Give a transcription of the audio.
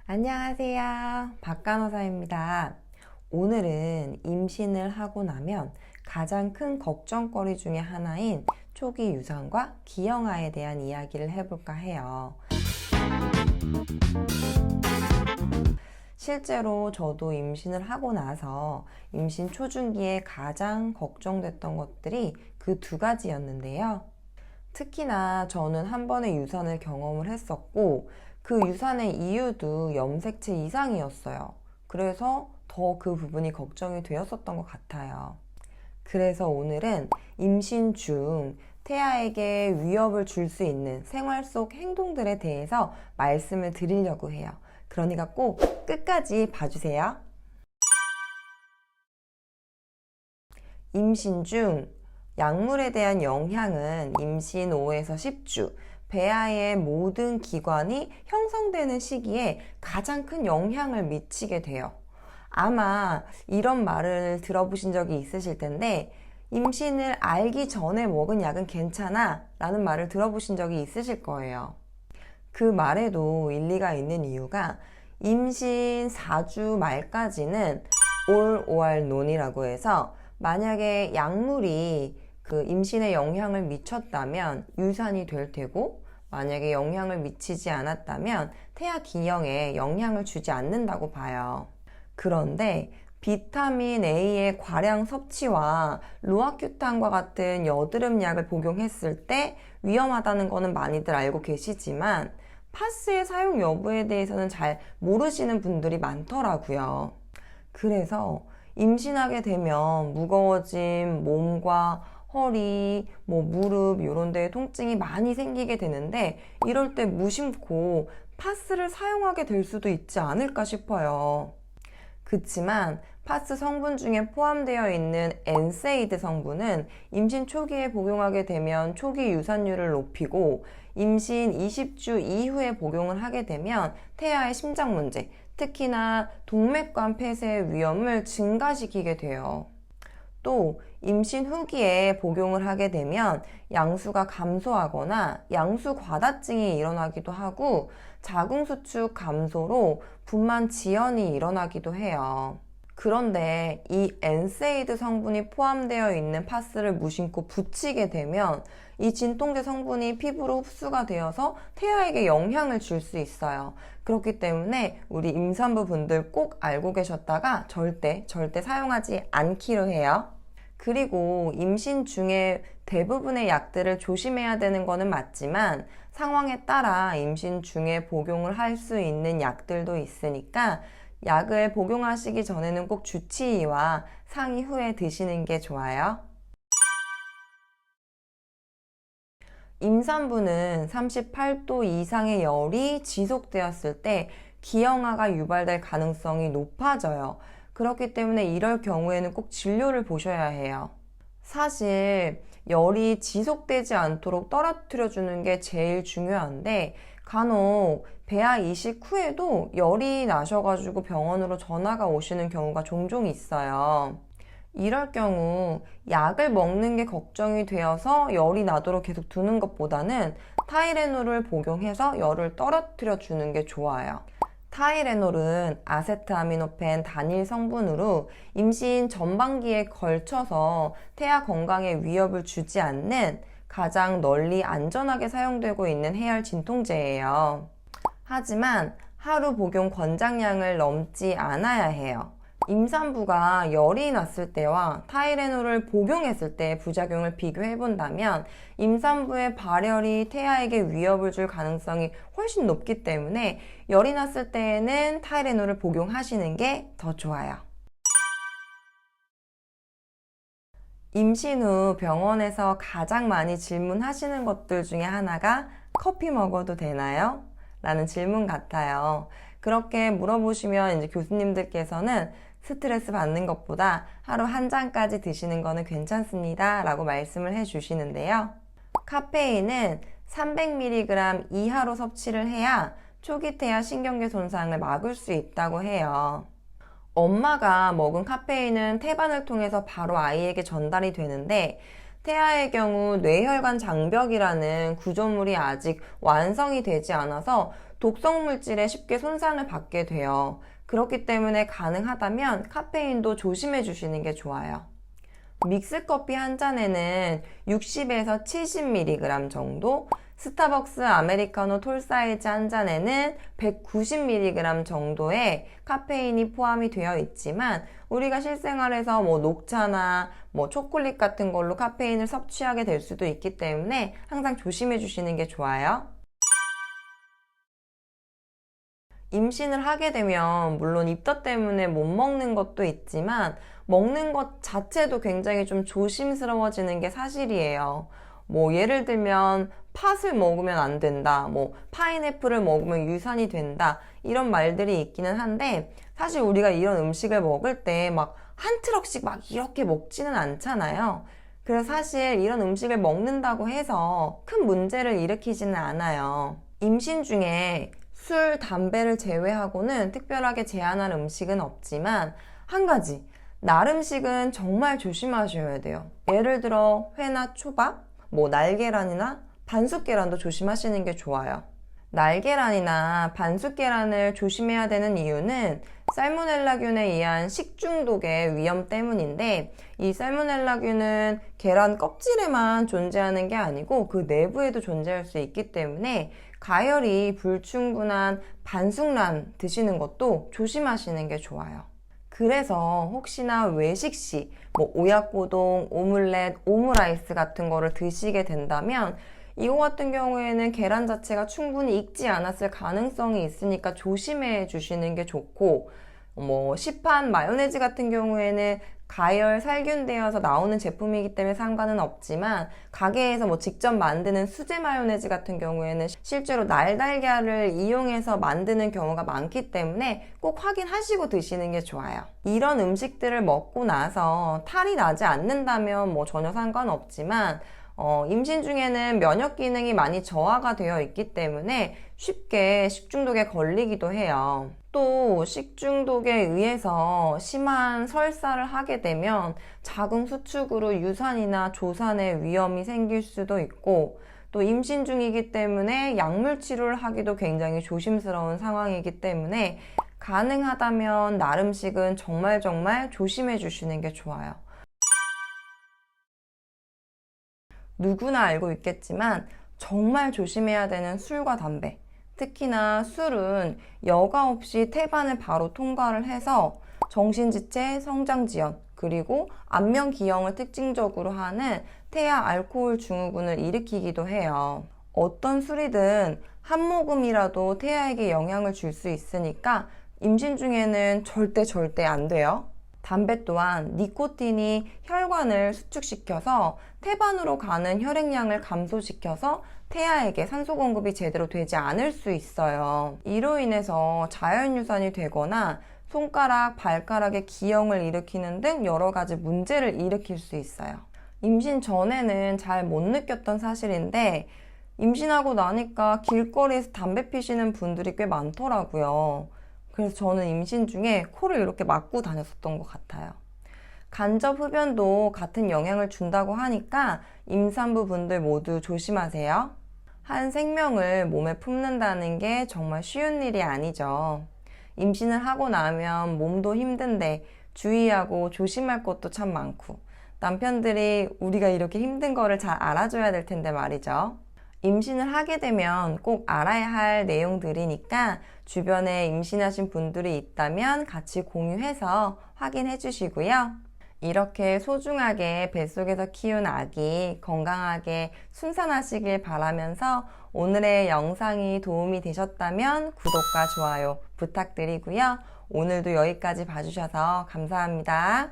안녕하세요. 박간호사입니다. 오늘은 임신을 하고 나면 가장 큰 걱정거리 중에 하나인 초기 유산과 기형아에 대한 이야기를 해볼까 해요. 실제로 저도 임신을 하고 나서 임신 초중기에 가장 걱정됐던 것들이 그 두 가지였는데요. 특히나 저는 한 번의 유산을 경험을 했었고 그 유산의 이유도 염색체 이상이었어요. 그래서 더 그 부분이 걱정이 되었었던 것 같아요. 그래서 오늘은 임신 중 태아에게 위협을 줄 수 있는 생활 속 행동들에 대해서 말씀을 드리려고 해요. 그러니까 꼭 끝까지 봐주세요. 임신 중 약물에 대한 영향은 임신 5에서 10주, 배아의 모든 기관이 형성되는 시기에 가장 큰 영향을 미치게 돼요. 아마 이런 말을 들어보신 적이 있으실 텐데, 임신을 알기 전에 먹은 약은 괜찮아 라는 말을 들어보신 적이 있으실 거예요. 그 말에도 일리가 있는 이유가 임신 4주 말까지는 All or None이라고 해서 만약에 약물이 그 임신에 영향을 미쳤다면 유산이 될 테고, 만약에 영향을 미치지 않았다면 태아 기형에 영향을 주지 않는다고 봐요. 그런데 비타민 A의 과량 섭취와 로아큐탄과 같은 여드름 약을 복용했을 때 위험하다는 거는 많이들 알고 계시지만 파스의 사용 여부에 대해서는 잘 모르시는 분들이 많더라고요. 그래서 임신하게 되면 무거워진 몸과 허리, 무릎 이런 데에 통증이 많이 생기게 되는데 이럴 때 무심코 파스를 사용하게 될 수도 있지 않을까 싶어요. 그치만 파스 성분 중에 포함되어 있는 엔세이드 성분은 임신 초기에 복용하게 되면 초기 유산율을 높이고 임신 20주 이후에 복용을 하게 되면 태아의 심장 문제, 특히나 동맥관 폐쇄의 위험을 증가시키게 돼요. 또 임신 후기에 복용을 하게 되면 양수가 감소하거나 양수 과다증이 일어나기도 하고 자궁수축 감소로 분만 지연이 일어나기도 해요. 그런데 이 엔세이드 성분이 포함되어 있는 파스를 무심코 붙이게 되면 이 진통제 성분이 피부로 흡수가 되어서 태아에게 영향을 줄 수 있어요. 그렇기 때문에 우리 임산부 분들 꼭 알고 계셨다가 절대 사용하지 않기로 해요. 그리고 임신 중에 대부분의 약들을 조심해야 되는 거는 맞지만 상황에 따라 임신 중에 복용을 할 수 있는 약들도 있으니까 약을 복용하시기 전에는 꼭 주치의와 상의 후에 드시는 게 좋아요. 임산부는 38도 이상의 열이 지속되었을 때 기형아가 유발될 가능성이 높아져요. 그렇기 때문에 이럴 경우에는 꼭 진료를 보셔야 해요. 사실 열이 지속되지 않도록 떨어뜨려 주는 게 제일 중요한데 간혹 배아 이식 후에도 열이 나셔가지고 병원으로 전화가 오시는 경우가 종종 있어요. 이럴 경우 약을 먹는 게 걱정이 되어서 열이 나도록 계속 두는 것보다는 타이레놀을 복용해서 열을 떨어뜨려 주는 게 좋아요. 타이레놀은 아세트아미노펜 단일 성분으로 임신 전반기에 걸쳐서 태아 건강에 위협을 주지 않는 가장 널리 안전하게 사용되고 있는 해열 진통제예요. 하지만 하루 복용 권장량을 넘지 않아야 해요. 임산부가 열이 났을 때와 타이레놀을 복용했을 때의 부작용을 비교해 본다면 임산부의 발열이 태아에게 위협을 줄 가능성이 훨씬 높기 때문에 열이 났을 때에는 타이레놀을 복용하시는 게 더 좋아요. 임신 후 병원에서 가장 많이 질문하시는 것들 중에 하나가 커피 먹어도 되나요? 라는 질문 같아요. 그렇게 물어보시면 이제 교수님들께서는 스트레스 받는 것보다 하루 한 잔까지 드시는 거는 괜찮습니다 라고 말씀을 해 주시는데요. 카페인은 300mg 이하로 섭취를 해야 초기 태아 신경계 손상을 막을 수 있다고 해요. 엄마가 먹은 카페인은 태반을 통해서 바로 아이에게 전달이 되는데 태아의 경우 뇌혈관 장벽이라는 구조물이 아직 완성이 되지 않아서 독성 물질에 쉽게 손상을 받게 돼요. 그렇기 때문에 가능하다면 카페인도 조심해 주시는 게 좋아요. 믹스커피 한 잔에는 60에서 70mg 정도, 스타벅스 아메리카노 톨 사이즈 한 잔에는 190mg 정도의 카페인이 포함이 되어 있지만 우리가 실생활에서 녹차나 초콜릿 같은 걸로 카페인을 섭취하게 될 수도 있기 때문에 항상 조심해 주시는 게 좋아요. 임신을 하게 되면 물론 입덧 때문에 못 먹는 것도 있지만 먹는 것 자체도 굉장히 좀 조심스러워지는 게 사실이에요. 예를 들면 팥을 먹으면 안 된다, 파인애플을 먹으면 유산이 된다, 이런 말들이 있기는 한데 사실 우리가 이런 음식을 먹을 때 막 한 트럭씩 막 이렇게 먹지는 않잖아요. 그래서 사실 이런 음식을 먹는다고 해서 큰 문제를 일으키지는 않아요. 임신 중에 술, 담배를 제외하고는 특별하게 제한할 음식은 없지만 한 가지, 날 음식은 정말 조심하셔야 돼요. 예를 들어 회나 초밥, 날계란이나 반숙계란도 조심하시는 게 좋아요. 날계란이나 반숙계란을 조심해야 되는 이유는 살모넬라균에 의한 식중독의 위험 때문인데 이 살모넬라균은 계란 껍질에만 존재하는 게 아니고 그 내부에도 존재할 수 있기 때문에 가열이 불충분한 반숙란 드시는 것도 조심하시는 게 좋아요. 그래서 혹시나 외식 시 오약고동, 오믈렛, 오므라이스 같은 거를 드시게 된다면 이거 같은 경우에는 계란 자체가 충분히 익지 않았을 가능성이 있으니까 조심해 주시는 게 좋고 시판 마요네즈 같은 경우에는 가열 살균되어서 나오는 제품이기 때문에 상관은 없지만 가게에서 직접 만드는 수제 마요네즈 같은 경우에는 실제로 날달걀을 이용해서 만드는 경우가 많기 때문에 꼭 확인하시고 드시는 게 좋아요. 이런 음식들을 먹고 나서 탈이 나지 않는다면 전혀 상관없지만 임신 중에는 면역 기능이 많이 저하가 되어 있기 때문에 쉽게 식중독에 걸리기도 해요. 또 식중독에 의해서 심한 설사를 하게 되면 자궁 수축으로 유산이나 조산의 위험이 생길 수도 있고 또 임신 중이기 때문에 약물 치료를 하기도 굉장히 조심스러운 상황이기 때문에 가능하다면 날 음식은 정말 조심해 주시는 게 좋아요. 누구나 알고 있겠지만 정말 조심해야 되는 술과 담배, 특히나 술은 여과 없이 태반을 바로 통과를 해서 정신지체, 성장지연, 그리고 안면기형을 특징적으로 하는 태아 알코올 증후군을 일으키기도 해요. 어떤 술이든 한 모금이라도 태아에게 영향을 줄 수 있으니까 임신 중에는 절대 안 돼요. 담배 또한 니코틴이 혈관을 수축시켜서 태반으로 가는 혈액량을 감소시켜서 태아에게 산소 공급이 제대로 되지 않을 수 있어요. 이로 인해서 자연유산이 되거나 손가락, 발가락에 기형을 일으키는 등 여러 가지 문제를 일으킬 수 있어요. 임신 전에는 잘 못 느꼈던 사실인데 임신하고 나니까 길거리에서 담배 피시는 분들이 꽤 많더라고요. 그래서 저는 임신 중에 코를 이렇게 막고 다녔었던 것 같아요. 간접 흡연도 같은 영향을 준다고 하니까 임산부 분들 모두 조심하세요. 한 생명을 몸에 품는다는 게 정말 쉬운 일이 아니죠. 임신을 하고 나면 몸도 힘든데 주의하고 조심할 것도 참 많고 남편들이 우리가 이렇게 힘든 거를 잘 알아줘야 될 텐데 말이죠. 임신을 하게 되면 꼭 알아야 할 내용들이니까 주변에 임신하신 분들이 있다면 같이 공유해서 확인해 주시고요. 이렇게 소중하게 뱃속에서 키운 아기 건강하게 순산하시길 바라면서 오늘의 영상이 도움이 되셨다면 구독과 좋아요 부탁드리고요. 오늘도 여기까지 봐주셔서 감사합니다.